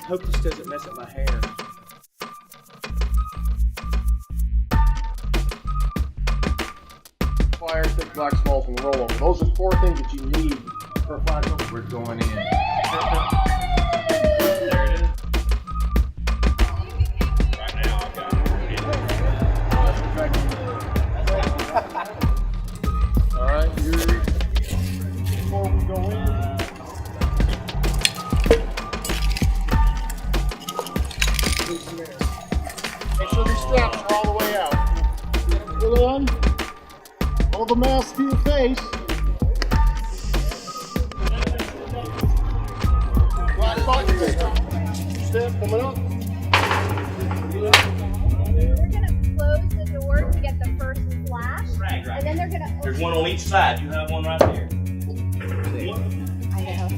Hope this doesn't mess up my hair. Fire, thick black smoke, and roll over. Those are 4 things that you need for a fire truck. We're going in. There it is. Right now, I've got it. All right, before we go in, make sure these straps are all the way out. Put it on. Hold the mask to your face. Right button. Step coming up. We're gonna close the door to get the first flash, Right. and then they're gonna open. There's one on each side. You have one right there. I know.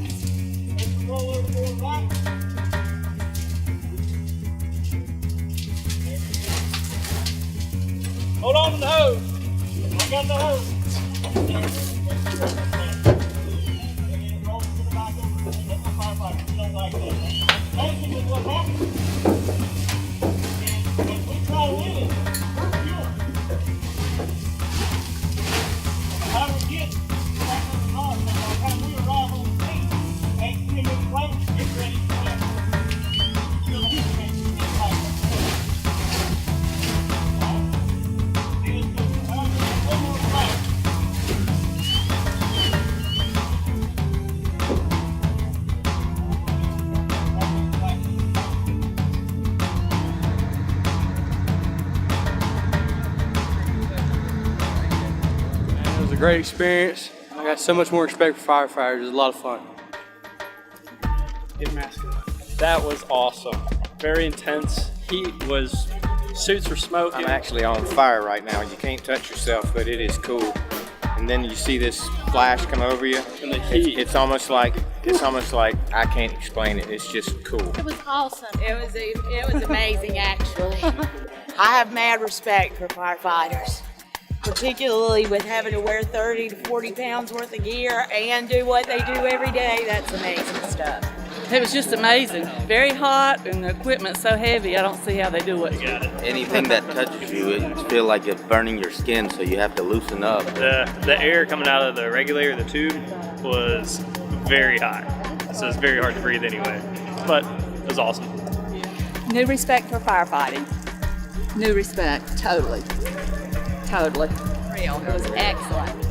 Hold on to the hose. I got the hose. It was a great experience. I got so much more respect for firefighters. It was a lot of fun. Get mask on. That was awesome. Very intense. Heat was, suits were smoking. I'm actually on fire right now. You can't touch yourself, but it is cool. And then you see this flash come over you. And the heat. It's almost like I can't explain it. It's just cool. It was awesome. It was amazing, actually. I have mad respect for firefighters, particularly with having to wear 30 to 40 pounds worth of gear and do what they do every day. That's amazing stuff. It was just amazing. Very hot, and the equipment's so heavy, I don't see how they do it. You got it. Anything that touches you, it feels like it's burning your skin, so you have to loosen up. The air coming out of the regulator, the tube, was very hot. So it's very hard to breathe anyway. But it was awesome. New respect for firefighting. New respect, totally. Totally. Real. It was excellent.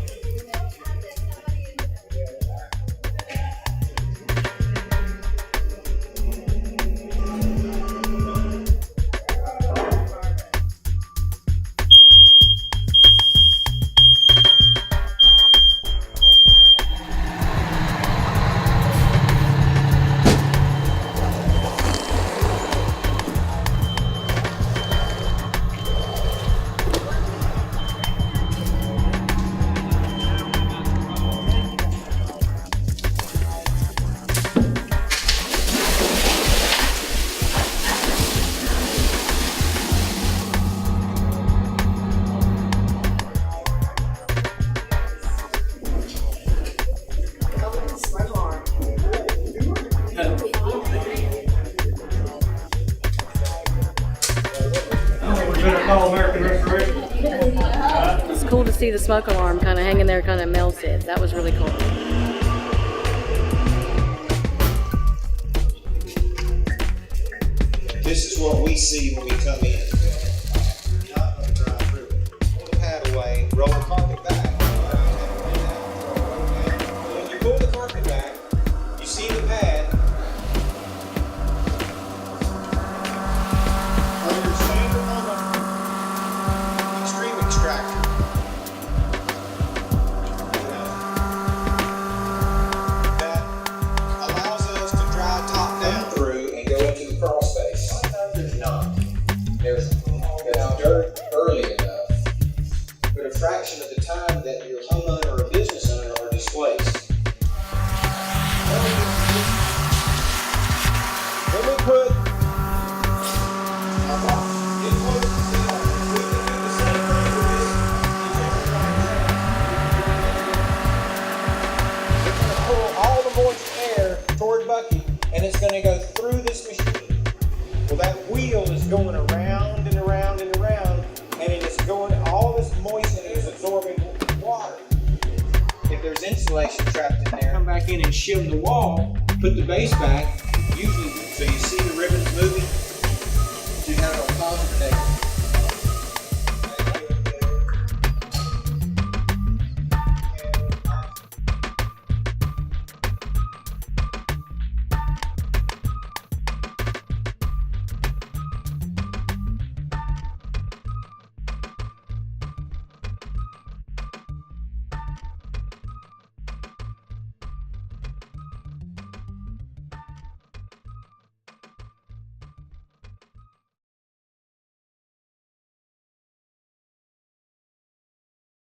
It's cool to see the smoke alarm kind of hanging there, kind of melted. That was really cool. This is what we see when we come in. You're not going to drive through it. Pull the pad away, roll the carpet back. When you pull the carpet back, you see the pad. Under standard on the extreme extractor. That allows us to drive top down through and go into the crawl space. Sometimes there's not. There's dirt early enough, but a fraction of the time that your homeowner or business owner are displaced. When we put pull all the moist air toward Bucky, and it's going to go through this machine. going around and around and around, and it is going, all this moisture is absorbing water. If there's insulation trapped in there, come back in and shim the wall, put the base back,